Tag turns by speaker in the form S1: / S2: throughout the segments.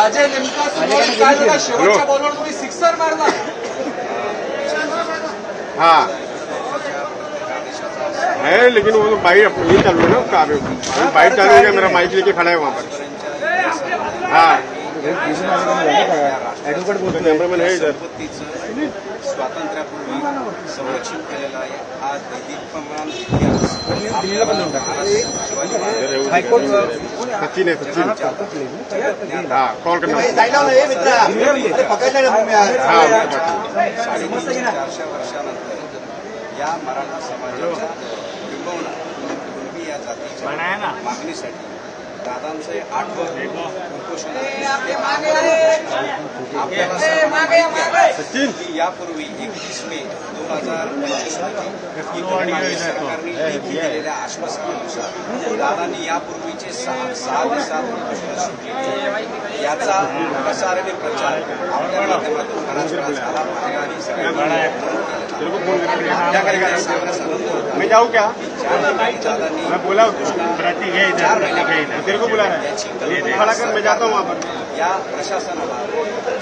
S1: अजय नेमका सुरुवातीत काय झालं? शेवटच्या बॉलवर तुम्ही सिक्सर मारला.
S2: हाँ है, लेकिन वो बाइट ये चालू है ना उसका, बाइट चालू है, मेरा माइक लेके खड़ा है वहाँ पर. हाँ एडवोकेट बोलतो, कॅमेरामॅन है इधर.
S3: स्वातंत्र्यापूर्वी संरक्षण केलेला आहे. आज दीपमान इतिहास
S2: हायकोर्ट सचिन है, सचिन. हाँ कॉल करना. हाँ
S3: 400 वर्षानंतर या मराठा समाजाच्या किंबहुना पूर्वी या जातीच्या मागणीसाठी दादांचं 8वं उपोषण
S2: सचिन.
S3: यापूर्वी 31 मे 2025 रोजी सरकारने लेखी दिलेल्या आश्वासनानुसार दादांनी यापूर्वीचे 6 दिवसात उपोषण सुटले. याचा प्रसार आणि प्रचार आपल्या माध्यमातून बराच वेळा झाला पाहिजे आणि सगळ्यांनी
S2: तेरे को फोन करके
S3: त्या ठिकाणी सांगण्यास आनंद होता.
S2: मैं जाऊँ क्या?
S3: दादांनी
S2: मैं बोला तेरे को बुला रहा है, खड़ा कर, मैं जाता हूँ वहाँ पर.
S3: या प्रशासनाला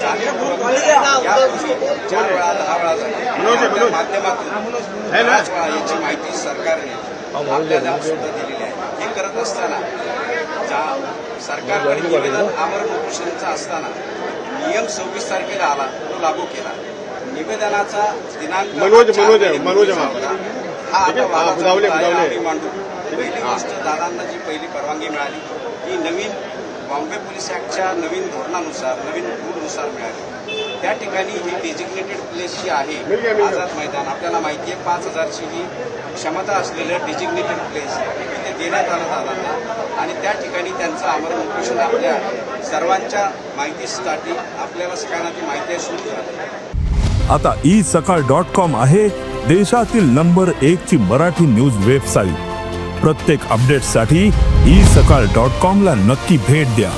S3: जाणीवपूर्वक यापूर्वी 4 वेळा 10 वेळा आपल्या माध्यमातून
S2: है ना?
S3: 5 वेळा याची माहिती सरकारने आपल्याला सुद्धा दिलेली आहे. हे करत असताना सरकारकडे निवेदन आमरण उपोषणाचा असताना नियम 26 तारखेला आला, तो लागू केला. निवेदनाचा दिनांक
S2: मनोज
S3: हा
S2: ठीक है,
S3: आता
S2: बुलावले.
S3: आम्ही मांडू. पहिली गोष्ट, दादांना जी पहिली परवानगी मिळाली ती नवीन बॉम्बे पोलीस ऍक्टच्या नवीन धोरणानुसार, नवीन रूलनुसार मिळाली. त्या ठिकाणी ही डेजिग्नेटेड प्लेस जी आहे आझाद मैदान, आपल्याला माहिती आहे 5000ची ही क्षमता असलेलं डेजिग्नेटेड प्लेस तिथे देण्यात आलं दादांना आणि त्या ठिकाणी त्यांचं आमरण उपोषण आपल्या सर्वांच्या माहितीसाठी आपल्याला सगळ्यांना ती माहिती सुरू झाली.
S4: आता isakal.com आहे देशातील नंबर 1 ची मराठी न्यूज वेबसाईट. प्रत्येक अपडेटसाठी isakal.com ला नक्की भेट द्या.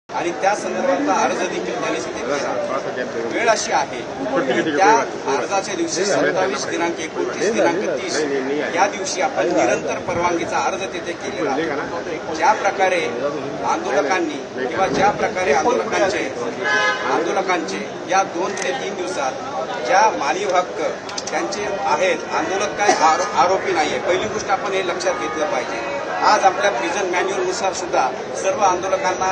S3: आणि त्या संदर्भातला अर्ज देखील त्यांनी तिथे केला. वेळ अशी आहे की त्या अर्जाच्या दिवशी 27 दिनांक 29 दिनांक 30 या दिवशी आपण निरंतर परवानगीचा अर्ज तिथे केलेला आहे. ज्या प्रकारे आंदोलकांनी किंवा ज्या प्रकारे आंदोलकांचे या 2 ते 3 दिवसात ज्या मानवी हक्क त्यांचे आहेत, आंदोलक काय आरोपी नाहीये. पहिली गोष्ट आपण हे लक्षात घेतलं पाहिजे. आज आपल्या प्रिझन मॅन्युअलनुसार सुद्धा सर्व आंदोलकांना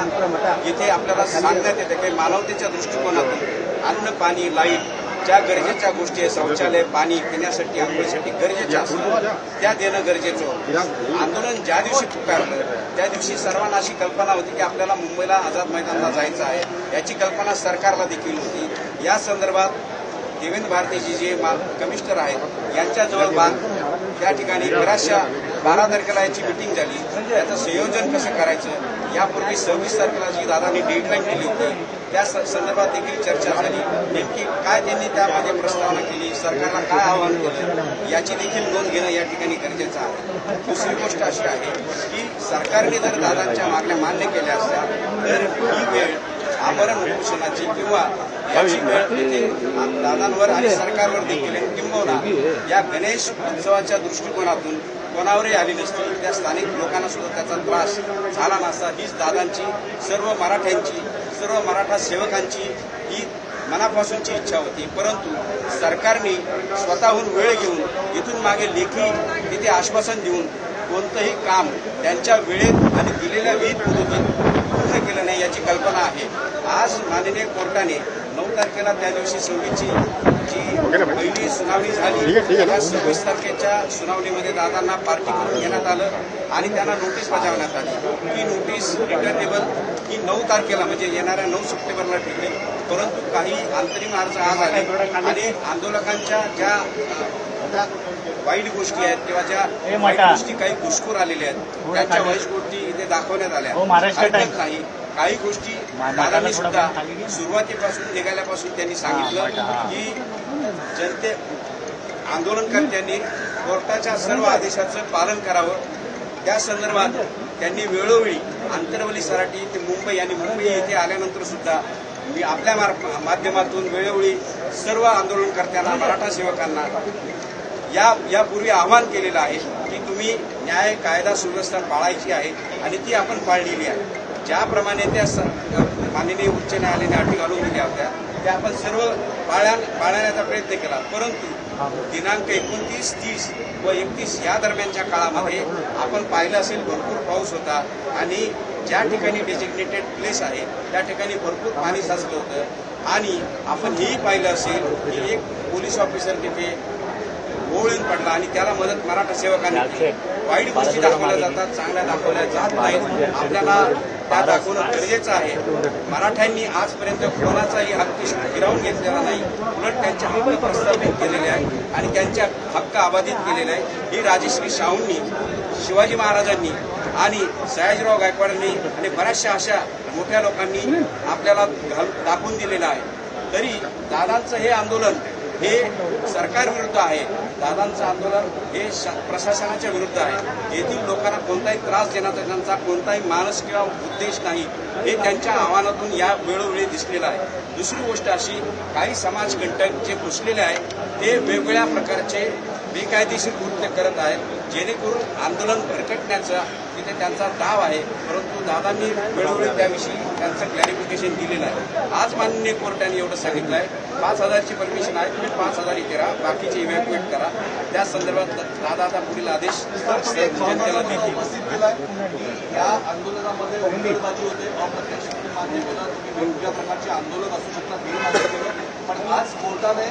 S3: इथे आपल्याला सांगण्यात येते की मानवतेच्या दृष्टिकोनातून अन्न, पाणी, लाईट ज्या गरजेच्या गोष्टी आहेत, शौचालय, पाणी पिण्यासाठी, आंघोळीसाठी गरजेच्या असतात त्या देणं गरजेचं होतं. आंदोलन ज्या दिवशी पुकारलं त्या दिवशी सर्वांना अशी कल्पना होती की आपल्याला मुंबईला आझाद मैदानाला जायचं आहे. याची कल्पना सरकारला देखील होती. या संदर्भात देवेंद्र भारतीजी जे कमिशनर आहेत यांच्याजवळ त्या ठिकाणी बऱ्याचशा 12 तारखेला याची मिटिंग झाली. त्याचं संयोजन कसं करायचं यापूर्वी 26 तारखेला जी दादांनी डेडलाईन दिली होती त्या संदर्भात देखील चर्चा झाली. नेमकी काय त्यांनी त्यामध्ये प्रस्तावना केली, सरकारला काय आवाहन केलं याची देखील नोंद घेणं या ठिकाणी गरजेचं आहे. दुसरी गोष्ट अशी आहे की सरकारने जर दादांच्या मागण्या मान्य केल्या असत्या तर ही वेळ आमरण उपोषणाची किंवा याची वेळ तिथे दादांवर आणि सरकारवर देखील किंबहुना या गणेश उत्सवाच्या दृष्टिकोनातून कोणावरही आली नसती. त्या स्थानिक लोकांना सुद्धा त्याचा त्रास झाला नसता. हीच दादांची, सर्व मराठ्यांची, सर्व मराठा सेवकांची ही मनापासूनची इच्छा होती. परंतु सरकारने स्वतःहून वेळ घेऊन इथून मागे लेखी तिथे आश्वासन देऊन कोणतंही काम त्यांच्या वेळेत आणि दिलेल्या विहित मुदतीत पूर्ण केलं नाही याची कल्पना आहे. आज माननीय कोर्टाने 9 तारखेला त्या दिवशी 26ची जी पहिली सुनावणी झाली त्या 26 तारखेच्या सुनावणीमध्ये दादांना पार्टी करून घेण्यात आलं आणि त्यांना नोटीस बजावण्यात आली. ही नोटीस रिटर्नेबल ही 9 तारखेला म्हणजे येणाऱ्या 9 सप्टेंबरला ठेवली. परंतु काही अंतरिम अर्ज आज आले आणि आंदोलकांच्या ज्या वाईट गोष्टी आहेत किंवा ज्या वाईट गोष्टी काही घुसखोर आलेल्या आहेत त्यांच्या वाईट गोष्टी इथे दाखवण्यात आल्या नाही. काही गोष्टी दादांनी सुद्धा सुरुवातीपासून निघाल्यापासून त्यांनी सांगितलं की आंदोलनकर्त्यांनी कोर्टाच्या सर्व आदेशाचं पालन करावं. त्या संदर्भात त्यांनी वेळोवेळी आंतरवली सराटी ते मुंबई आणि मुंबई येथे आल्यानंतर सुद्धा मी आपल्या माध्यमातून वेळोवेळी सर्व आंदोलनकर्त्यांना, मराठा सेवकांना यापूर्वी आवाहन केलेलं आहे की तुम्ही न्याय, कायदा, सुव्यवस्था पाळायची आहे आणि ती आपण पाळलेली आहे. ज्याप्रमाणे त्या माननीय उच्च न्यायालयाने अटी घालून दिल्या होत्या त्या आपण सर्व पाळण्याचा प्रयत्न केला, परंतु दिनांक 29, 30 व 31 या दरम्यानच्या काळामध्ये आपण पाहिलं असेल भरपूर पाऊस होता आणि ज्या ठिकाणी डेजिग्नेटेड प्लेस आहे त्या ठिकाणी भरपूर पाणी साचलं होतं आणि आपण हेही पाहिलं असेल की एक पोलीस ऑफिसर तिथे ओळून पडला आणि त्याला मदत मराठा सेवकांनी केली. वाईट गोष्टी दाखवल्या जातात, चांगल्या दाखवल्या जात नाहीत. आपल्याला त्या दाखवणं गरजेचं आहे. मराठ्यांनी आजपर्यंत कोणाचाही हक्क हिरावून घेतलेला नाही, उलट त्यांचे हक्क प्रस्थापित केलेले आहे आणि त्यांचे हक्क अबाधित केलेले आहे. ही राजश्री शाहूंनी, शिवाजी महाराजांनी आणि सयाजीराव गायकवाडांनी आणि बऱ्याचशा अशा मोठ्या लोकांनी आपल्याला दाखवून दिलेलं आहे. तरी दादांचं हे आंदोलन हे सरकारविरुद्ध आहे, दादांचं आंदोलन हे प्रशासनाच्या विरुद्ध आहे. येथील लोकांना कोणताही त्रास देण्याचा त्यांचा कोणताही मानस किंवा उद्देश नाही, हे त्यांच्या आव्हानातून या वेळोवेळी दिसलेलं आहे. दुसरी गोष्ट अशी, काही समाजकंटक जे घुसलेले आहेत ते वेगवेगळ्या प्रकारचे बेकायदेशीर कृत्य करत आहेत, जेणेकरून आंदोलन भरकटण्याचा तिथे त्यांचा दाव आहे. परंतु दादांनी वेळोवेळी त्याविषयी त्यांचं क्लॅरिफिकेशन दिलेलं आहे. आज माननीय कोर्टाने एवढं सांगितलं आहे, 5,000ची परमिशन आहे, तुम्ही 5,000 इथे राहा, बाकीचे इव्हॅक्युएट करा. त्या संदर्भात दादा आता पुढील आदेश जनतेला देतील.
S1: उपस्थित केलाय की या आंदोलनामध्ये उमेदवारी होते, अप्रत्यक्ष मान्य केलं, तुम्ही वेगवेगळ्या प्रकारचे आंदोलन असू शकतात हे मान्य केलं, पण आज कोर्टाने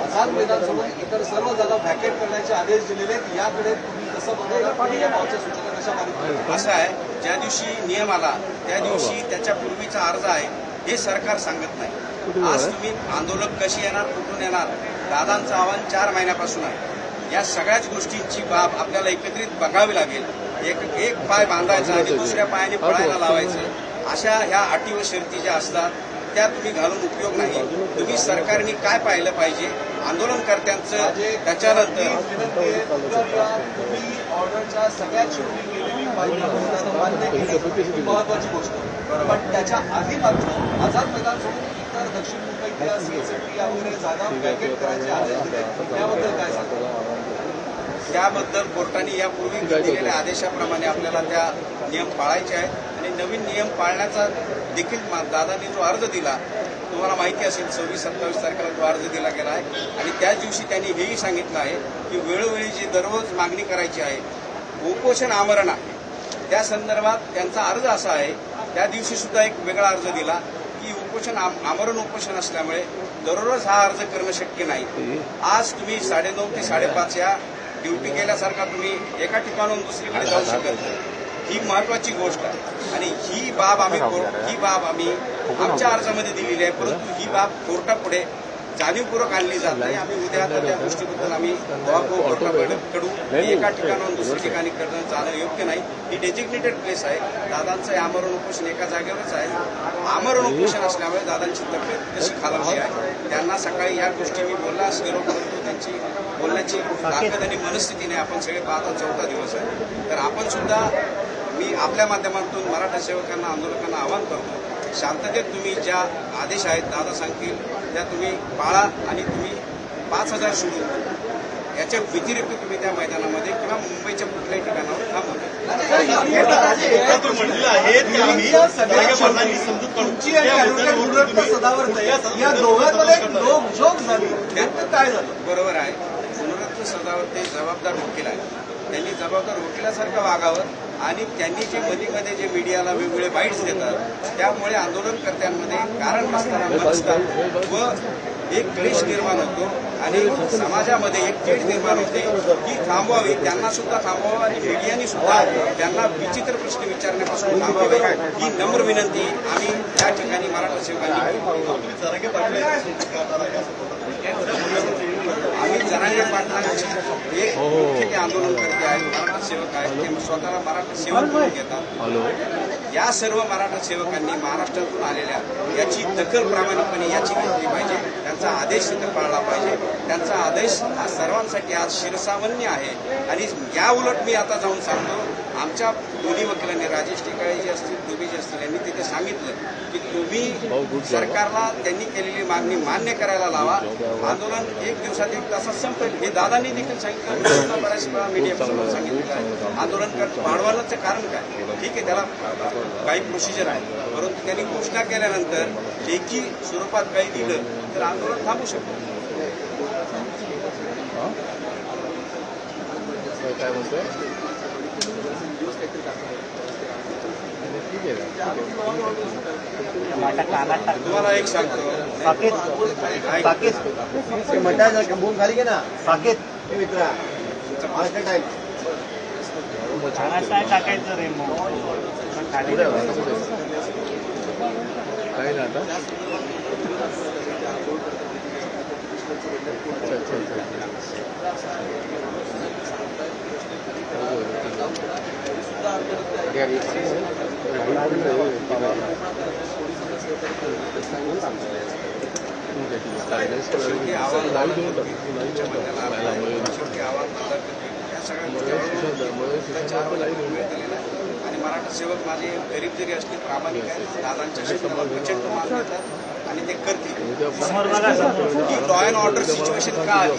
S1: आझाद मैदान सोडून इतर सर्व जागा व्हॅकेट करण्याचे आदेश दिलेले. याकडे तुम्ही कसं बघता, या पावच्या सूचना कशा पाहिजे?
S3: असं आहे, ज्या दिवशी नियम आला त्या दिवशी त्याच्या पूर्वीचा अर्ज आहे हे सरकार सांगत नाही. आज तुम्ही आंदोलक कशी येणार, कुठून येणार, दादांचं आव्हान 4 महिन्यापासून आहे. या सगळ्याच गोष्टींची बाब आपल्याला एकत्रित बघावी लागेल. एक पाय बांधायचा आणि दुसऱ्या पायाने पळायला लावायचं, अशा ह्या अटी व शर्ती ज्या असतात त्या तुम्ही घालून उपयोग नाही. तुम्ही सरकारने काय पाहिलं पाहिजे आंदोलनकर्त्यांचं, त्याच्यानंतर
S1: तुम्ही ऑर्डरच्या सगळ्यात शेवटी केलेली मान्य केली, महत्वाची गोष्ट. पण त्याच्या आधी मात्र आझाद मैदान सोडून इतर दक्षिण मुंबईतल्या सीएसटी वगैरे जागा व्हॅकेट करायचे आदेश दिले, त्याबद्दल काय सांगतो?
S3: त्याबद्दल कोर्टाने यापूर्वी दिलेल्या आदेशाप्रमाणे आपल्याला त्या नियम पाळायचे आहेत आणि नवीन नियम पाळण्याचा देखील दादांनी जो अर्ज दिला, तुम्हाला माहिती असेल 26-27 तारखेला तो अर्ज दिला गेला आहे आणि त्याच दिवशी त्यांनी हेही सांगितलं आहे की वेळोवेळी जी दररोज मागणी करायची आहे उपोषण आमरण आहे, त्या संदर्भात त्यांचा अर्ज असा आहे. त्या दिवशी सुद्धा एक वेगळा अर्ज दिला की उपोषण आमरण उपोषण असल्यामुळे दररोज हा अर्ज करणं शक्य नाही. आज तुम्ही 9:30 ते 5:30 या ड्युटी केल्यासारखा तुम्ही एका ठिकाणून दुसरीकडे जाऊ शकत नाही. ही महत्वाची गोष्ट आहे आणि ही बाब आम्ही आमच्या अर्जामध्ये दिलेली आहे, परंतु ही बाब कोर्टापुढे जाणीवपूर्वक आणली जात नाही. आम्ही उद्या आता त्या गोष्टीबद्दल आम्ही कोर्टाकडून एका ठिकाणाहून दुसऱ्या ठिकाणी करणं जाणं योग्य नाही. ही डेजिग्नेटेड प्लेस आहे. दादांचं आमरण उपोषण एका जागेवरच आहे. आमरण उपोषण असल्यामुळे दादांची तब्येत तशी खालावली आहे. त्यांना सकाळी या गोष्टी मी बोललाच गेलो, परंतु त्यांची बोलण्याची ताकद आणि मनस्थिती नाही. आपण सगळे पाहता 4था दिवस आहे. तर आपण सुद्धा मी आपल्या माध्यमातून मराठा सेवकांना, आंदोलकांना आवाहन करतो, शांततेत तुम्ही ज्या आदेश आहेत दादा सांगतील त्या तुम्ही पाळा आणि तुम्ही 5,000 सोडून याच्या व्यतिरिक्त तुम्ही त्या मैदानामध्ये किंवा मुंबईच्या कुठल्याही ठिकाणावर थांबू
S1: या दोघांमध्ये नोकझोक झाली, त्यात काय झालं?
S3: बरोबर आहे. पुनरुत्त सदावर्ते जबाबदार वकील आहे, त्यांनी जबाबदार वकिलासारखं वागावं आणि त्यांनी जे मध्ये जे मीडियाला वेगवेगळे बाईट्स देतात त्यामुळे आंदोलनकर्त्यांमध्ये कारण नसताना मनस्ताप व एक क्लेश निर्माण होतो आणि समाजामध्ये एक चीड निर्माण होते की थांबवावी, त्यांना सुद्धा थांबवावं आणि मीडियाने सुद्धा त्यांना विचित्र प्रश्न विचारण्यापासून थांबवावे ही नम्र विनंती आम्ही त्या ठिकाणी मराठा सेवकांनी आम्ही जरांगे पाटलांचे एक मुख्य आंदोलनकर्ते आहेत, मराठा सेवक आहेत, ते स्वतःला मराठा सेवक म्हणून घेतात. या सर्व मराठा सेवकांनी महाराष्ट्रातून आलेल्या याची दखल प्रामाणिकपणे याची घेतली पाहिजे. त्यांचा आदेश तिथं पाळला पाहिजे. त्यांचा आदेश हा सर्वांसाठी आज शिरसामान्य आहे आणि या उलट मी आता जाऊन सांगतो आमच्या दोन्ही वकिलांनी राजेश टिकाळे जे असतील दुबे जे असतील यांनी तिथे सांगितलं की तुम्ही सरकारला त्यांनी केलेली मागणी मान्य करायला लावा, आंदोलन 1 दिवसात 1 तासात संपेल. हे दादांनी देखील सांगितलं, बऱ्याच वेळा मीडियासमोर सांगितलं. आंदोलन वाढवायचं कारण काय? ठीक आहे, त्याला काही प्रोसिजर आहे, परंतु त्यांनी घोषणा केल्यानंतर लेखी स्वरूपात काही दिलं तर आंदोलन थांबू शकतो.
S2: काय म्हणतोय?
S3: तुम्हाला एक सांगतो,
S5: बूम खाली घे ना साकेत मित्रा टाइम
S6: टाकायचं रे मग खाली
S2: काय ना आता
S3: शेवटी आव्हान तुमच्या म्हणण्याला शेवटी आव्हान या सगळ्या गोष्टी 4 वर्षांपूर्वी दिलेलं आहे. आणि मराठा सेवक माझे गरीब जरी असले प्रामाणिक आहेत, दादांच्या शब्दाला प्रचंड मान देतात आणि ते करतील. ही लॉ अँड ऑर्डर सिच्युएशन का आली?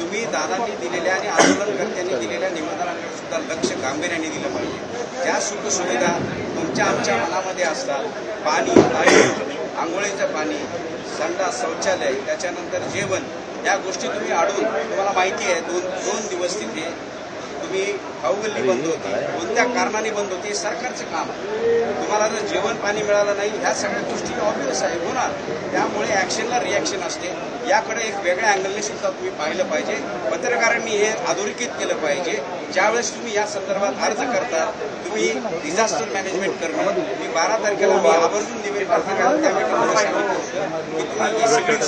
S3: तुम्ही दादांनी दिलेल्या आणि आंदोलनकर्त्यांनी दिलेल्या निवेदनांकडे सुद्धा लक्ष गांभीर्याने दिलं पाहिजे. ज्या सुखसुविधा तुमच्या आमच्या मनामध्ये असतात, पाणी, लाईट, आंघोळीचं पाणी, संडास, शौचालय, त्याच्यानंतर जेवण, या गोष्टी तुम्ही अडून, तुम्हाला माहिती आहे 2 दिवस तिथे तुम्ही खाऊगल्ली बंद होती, कोणत्या कारणाने बंद होती, सरकारचं काम आहे. तुम्हाला जर जेवण पाणी मिळालं नाही, ह्या सगळ्या गोष्टी ऑब्वियस आहे होणार. त्यामुळे ऍक्शनला रिॲक्शन असते. याकडे एक वेगळ्या अँगलने सुद्धा तुम्ही पाहिलं पाहिजे. पत्रकारांनी हे अधोरेखित केलं पाहिजे. ज्यावेळेस तुम्ही या संदर्भात अर्ज करता, तुम्ही डिझास्टर मॅनेजमेंट करणं, मी 12 तारखेला मी आवर्जून निवेदन पत्रकार त्या मीटिंगमध्ये सांगितलं होतं की तुम्ही ही सगळी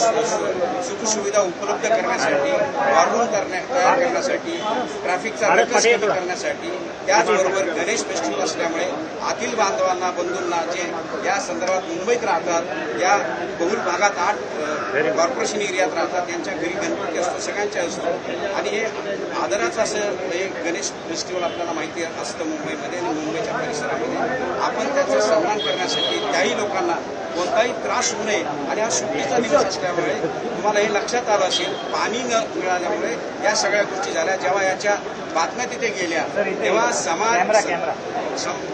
S3: सुखसुविधा उपलब्ध करण्यासाठी, वॉर रूम तयार करण्यासाठी, ट्रॅफिकचा रकस कमी करण्यासाठी, त्याचबरोबर गणेश फेस्टिवल असल्यामुळे आतील बांधवांना, बंधूंना जे या संदर्भात मुंबईत राहतात, या बहुल भागात 8 कॉर्पोरेशन एरियात राहतात, त्यांच्या घरी गणपती असतो, सगळ्यांच्या असतो. आणि हे आदराचं असं हे गणेश फेस्टिवल आपल्याला माहिती असतं मुंबईमध्ये आणि मुंबईच्या परिसरामध्ये. आपण त्याचा सन्मान करण्यासाठी त्याही लोकांना कोणताही त्रास होऊ नये, आणि हा सुट्टीचा दिवस असल्यामुळे तुम्हाला हे लक्षात आलं असेल, पाणी न मिळाल्यामुळे या सगळ्या गोष्टी झाल्या. जेव्हा याच्या बातम्या तिथे गेल्या तेव्हा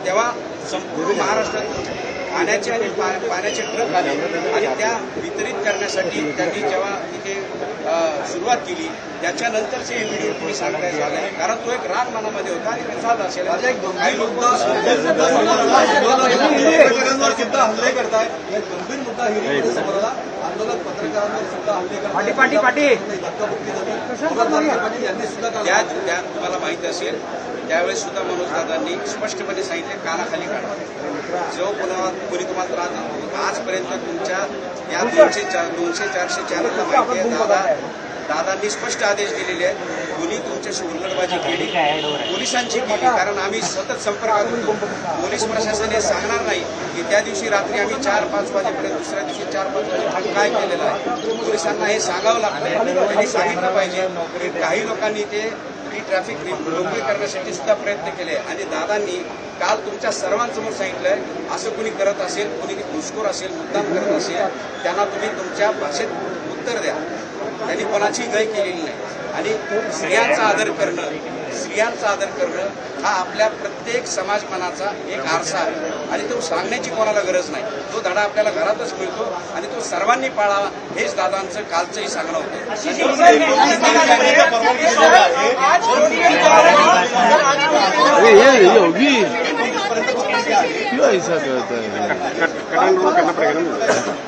S3: तेव्हा संपूर्ण महाराष्ट्रात पाण्याचे आणि पाण्याचे ट्रक आले आणि त्या वितरित करण्यासाठी त्यांनी जेव्हा तिथे सुरुवात केली, त्याच्यानंतरचे हे व्हिडिओ तुम्ही सांगताय झाले, कारण तो एक राग मनामध्ये होता आणि ते झालं असेल. काही लोक
S1: सुद्धा हल्ले करताय, एक गंभीर मुद्दा हिरीमध्ये समोर आला. आंदोलक पत्रकारांवर सुद्धा हल्ले करतात यांनी सुद्धा
S3: तुम्हाला माहिती असेल, त्यावेळेस सुद्धा मनोज दादांनी स्पष्टपणे सांगितले, कानाखाली काढा. जो कोणी तुम्हाला त्रास देतो, आजपर्यंत तुमच्या या 200-400 चॅनलला माहिती आहे, दादांनी स्पष्ट आदेश दिलेले आहेत. कोणी तुमच्याशी उल्लडबाजी केली, पोलिसांची केली, कारण आम्ही सतत संपर्कात होतो. पोलीस प्रशासन हे सांगणार नाही की त्या दिवशी रात्री आम्ही 4-5 वाजेपर्यंत, दुसऱ्या दिवशी 4-5 वाजेपर्यंत काय केलेलं आहे. पोलिसांना हे सांगावं लागतं. त्यांनी सांगितलं पाहिजे की काही लोकांनी ते ट्रॅफिक मोकळी करण्यासाठी सुद्धा प्रयत्न केले. आणि दादांनी काल तुमच्या सर्वांसमोर सांगितलंय, असं कोणी करत असेल, कोणी घुसखोर असेल, मुद्दाम करत असेल, त्यांना तुम्ही तुमच्या भाषेत उत्तर द्या. त्यांनी कोणाची गय केलेली नाही. आणि स्त्रियांचा आदर करणं हा आपल्या प्रत्येक समाजमनाचा एक आरसा आहे आणि तो सांगण्याची कोणाला गरज नाही. तो धडा आपल्याला घरातच मिळतो आणि तो सर्वांनी पाळावा, हेच दादांचं कालचंही सांगणं होतं.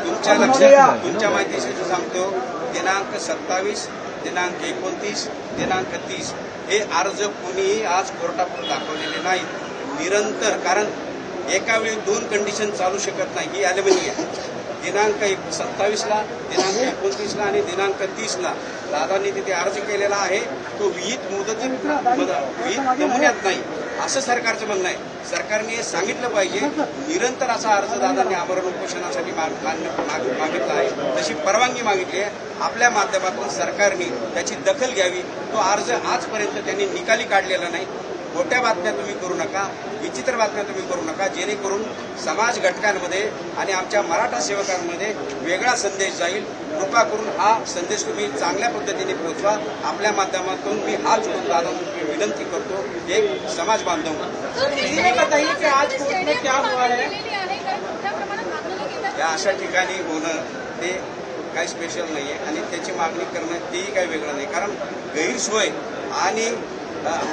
S3: तुमच्या लक्षात, तुमच्या माहितीसाठी सांगतो, दिनांक 27, दिनांक 29, दिनांक 30 हे अर्ज कोणीही आज कोर्टापुढे दाखवलेले नाहीत. निरंतर, कारण एका वेळी 2 कंडिशन चालू शकत नाही, ही ॲल्युमिनी आहे. दिनांक 27ला, दिनांक 29ला आणि दिनांक 30ला दादांनी तिथे अर्ज केलेला आहे. तो विहित नमुन्यात नाही, असं सरकारचं म्हणणं आहे. सरकारने हे सांगितलं पाहिजे. निरंतर असा अर्ज दादांनी आमरण उपोषणासाठी मागितला आहे, तशी परवानगी मागितली आहे. आपल्या माध्यमातून सरकारने त्याची दखल घ्यावी. तो अर्ज आजपर्यंत त्यांनी निकाली काढलेला नाही. खोट्या बातम्या तुम्ही करू नका, विचित्र बातम्या तुम्ही करू नका, जेणेकरून समाज घटकांमध्ये आणि आमच्या मराठा सेवकांमध्ये वेगळा संदेश जाईल. कृपा करून हा संदेश तुम्ही चांगल्या पद्धतीने पोहोचवा. आपल्या माध्यमातून मी हात जोडून दादा विनंती करतो, एक समाज बांधव या अशा ठिकाणी होणं ते काही स्पेशल नाही आहे आणि त्याची मागणी करणं तेही काही वेगळं नाही. कारण गैरसोय आणि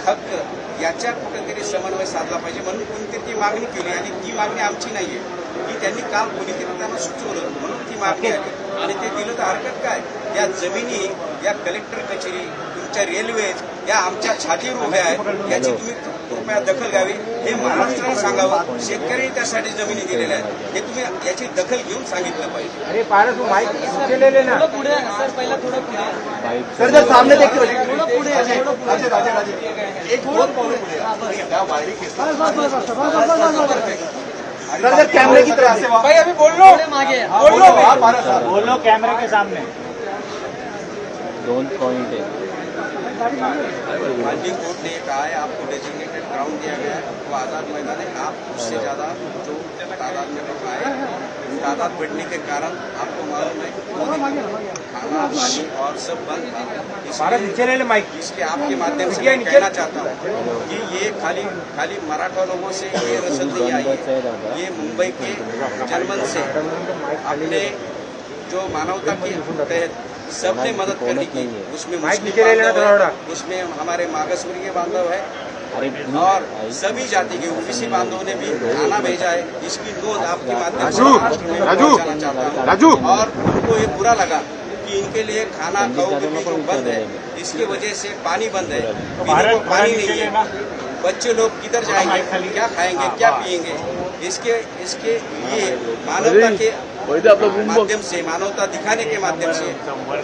S3: हक्क याच्या कुठेतरी समन्वय साधला पाहिजे म्हणून कोणतरी ती मागणी केली आणि ती मागणी आमची नाहीये, की त्यांनी काल कोणीतरी त्यांना सुचवलं म्हणून ती मागणी आली आणि ते दिलं तर हरकत काय. या जमिनी, या कलेक्टर कचेरी, तुमच्या रेल्वेज या आमच्या छातीवर उभ्या आहेत, याची तुम्ही कृपया दखल घ्यावी. हे महाराष्ट्राला सांगावं, शेतकरी त्यासाठी जमिनी दिलेल्या आहेत, हे तुम्ही याची दखल घेऊन सांगितलं पाहिजे.
S5: अरे पारस माहिती केलेले ना
S1: पुढे सर, पहिला थोडं पुढे
S5: सर, जर सामने देखील
S1: एक दोन पावले पुढे त्या वायरी
S5: सर, जर कैमरे की तरफ से
S1: भाई अभी बोल लो मागे बोल
S6: बोलो कैमरे के सामने.
S7: 2 पॉइंट है.
S3: माननीय कोर्ट ने कहा है आपको डेजिग्नेटेड ग्राउंड दिया गया है, वो आज़ाद मैदान है. आप उससे ज्यादा जो तादाद में लोग आए, तादाद बढ़ने के कारण आपको मालूम है खाना पानी और सब बंद था. इसलिए आपके माध्यम से मैं कहना चाहता हूँ कि ये खाली मराठा लोगों से ये रसद नहीं आई है, ये मुंबई के जर्मन से अपने जो मानवता के तहत सबने मदद करनी की. उसमें मुस्लिम बांधव है, उसमें हमारे मागासवर्गीय बांधव है और सभी जाति के ओबीसी बांधवों ने भी खाना भेजा है. इसकी नोंद आपके माध्यम से राष्ट्र में पहुंचाना चाहता हूं. और उनको ये बुरा लगा कि इनके लिए खाना खाओ जो बंद है, इसकी वजह से पानी बंद है, पीने को पानी नहीं है. बच्चे लोग किधर जाएंगे, क्या खाएंगे, क्या पिएंगे. इसके लिए मानवता के माध्यम से, मानवता दिखाने के माध्यम से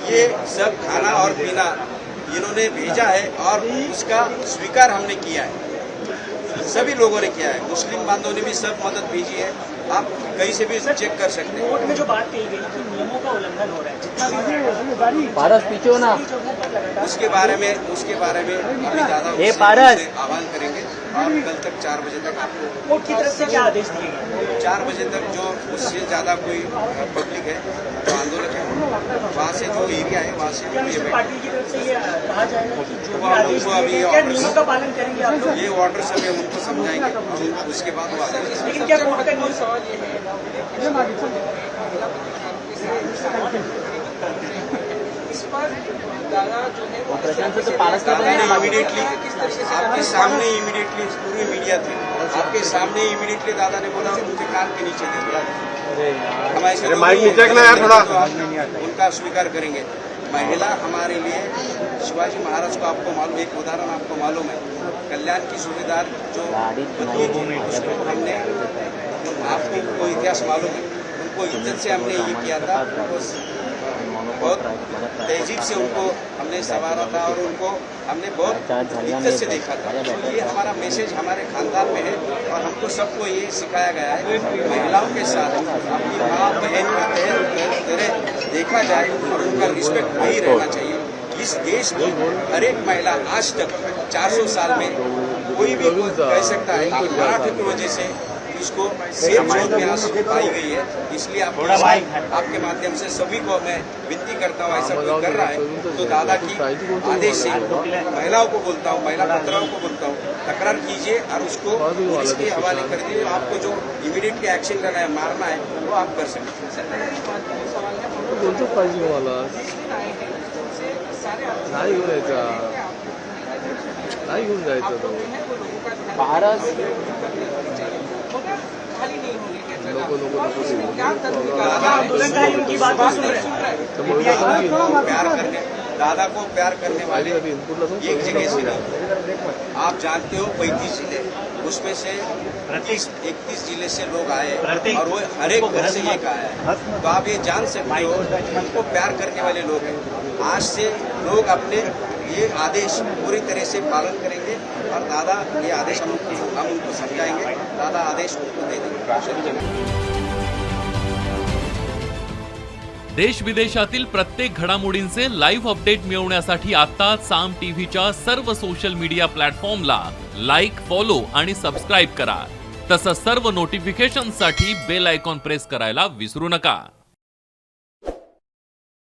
S3: ये सब खाना और पीना इन्होंने भेजा है और उसका स्वीकार हमने किया है. सभी लोगों ने किया है. मुस्लिम बांधवों ने भी सब मदद भेजी है. आप कहीं से भी चेक कर सकते हैं.
S6: कोर्ट में जो बात कही गई कि नियमों का उल्लंघन हो रहा है, जितना भी
S7: पारस पीछे हो ना.
S3: उसके बारे में अभी दादा
S7: ए,
S3: उससे
S7: पारस.
S3: आह्वान करेंगे और कल तक 4 बजे तक आपको
S6: कोर्ट की तरफ से क्या आदेश दिए गए?
S3: 4 बजे तक जो उससे ज्यादा कोई पब्लिक है जो आंदोलन है वहाँ से जो एरिया है वहाँ से
S6: कम्युनिस्ट पार्टी की तरफ से ये कहा जाएगा कि जो भी
S3: वो
S6: आदेश
S3: हमको अभी
S6: दिए गए, क्या नियमों का पालन करेंगे आप लोग?
S3: ये ऑर्डर सब हम उनको समझाएंगे और उसके बाद वो आदेश.
S6: लेकिन क्या कोर्ट का नियम
S1: सवाल ये है इस पर दादा जो है वो
S3: इमीडिएटली आपके सामने इमीडिएटली पूरी मीडिया थी, आपके सामने इमीडिएटली दादा ने बोला मुझे कान के नीचे दे दिया. हम ऐसे
S2: माइक नीचे रखना यार थोड़ा.
S3: उनका स्वीकार करेंगे. महिला हमारे लिए शिवाजी महाराज को आपको मालूम, एक उदाहरण आपको मालूम है, कल्याण की सुविधार जो बदली थी उसको हमने, आपको इतिहास मालूम है, उनको इज्जत से हमने ये किया था. बहुत तहजीब से उनको हमने संवारा था और उनको हमने बहुत इज्जत से देखा था. ये हमारा मैसेज हमारे खानदान में है और हमको सबको ये सिखाया गया है. महिलाओं के साथ अपनी माँ बहन की तरह देखा जाए और उनका रिस्पेक्ट वही रहना चाहिए. इस देश की हर एक महिला आज तक 400 साल में कोई भी कह सकता है कि मराठे की वजह से इसको सेफ जोन में आज पाई गई है. इसलिए आपके माध्यम से सभी को मैं विनती करता हूँ, ऐसा कोई कर रहा है तो दादा की आदेश से महिलाओं को बोलता हूँ, महिला पत्राओं को बोलता हूँ, तकरार कीजिए और उसको पुलिस के हवाले कर दीजिए. आपको जो इमीडिएटली एक्शन करना है, मारना है, वो आप कर सकते हैं.
S7: पारस
S6: आंदोलनकारियों की बात सुन रहे हैं.
S3: दादा को प्यार करने वाले एक जगह से नहीं, आप जानते हो 35 जिले, उसमें से 31 जिले से लोग आए और वो हर एक घर से एक आया है. तो आप ये जान सकते हो उनको प्यार करने वाले लोग हैं. आज से लोग अपने ये आदेश पूरी तरह से पालन करेंगे और दादा ये आदेश हम उनको समझाएंगे. दादा आदेश उनको दे देंगे.
S8: देश विदेशातील प्रत्येक घडामोडींचे लाईव्ह अपडेट मिळवण्यासाठी आता साम टीव्हीच्या सर्व सोशल मीडिया प्लॅटफॉर्मला लाईक, फॉलो आणि सबस्क्राईब करा. तसंच सर्व नोटिफिकेशनसाठी बेल आयकॉन प्रेस करायला विसरू नका.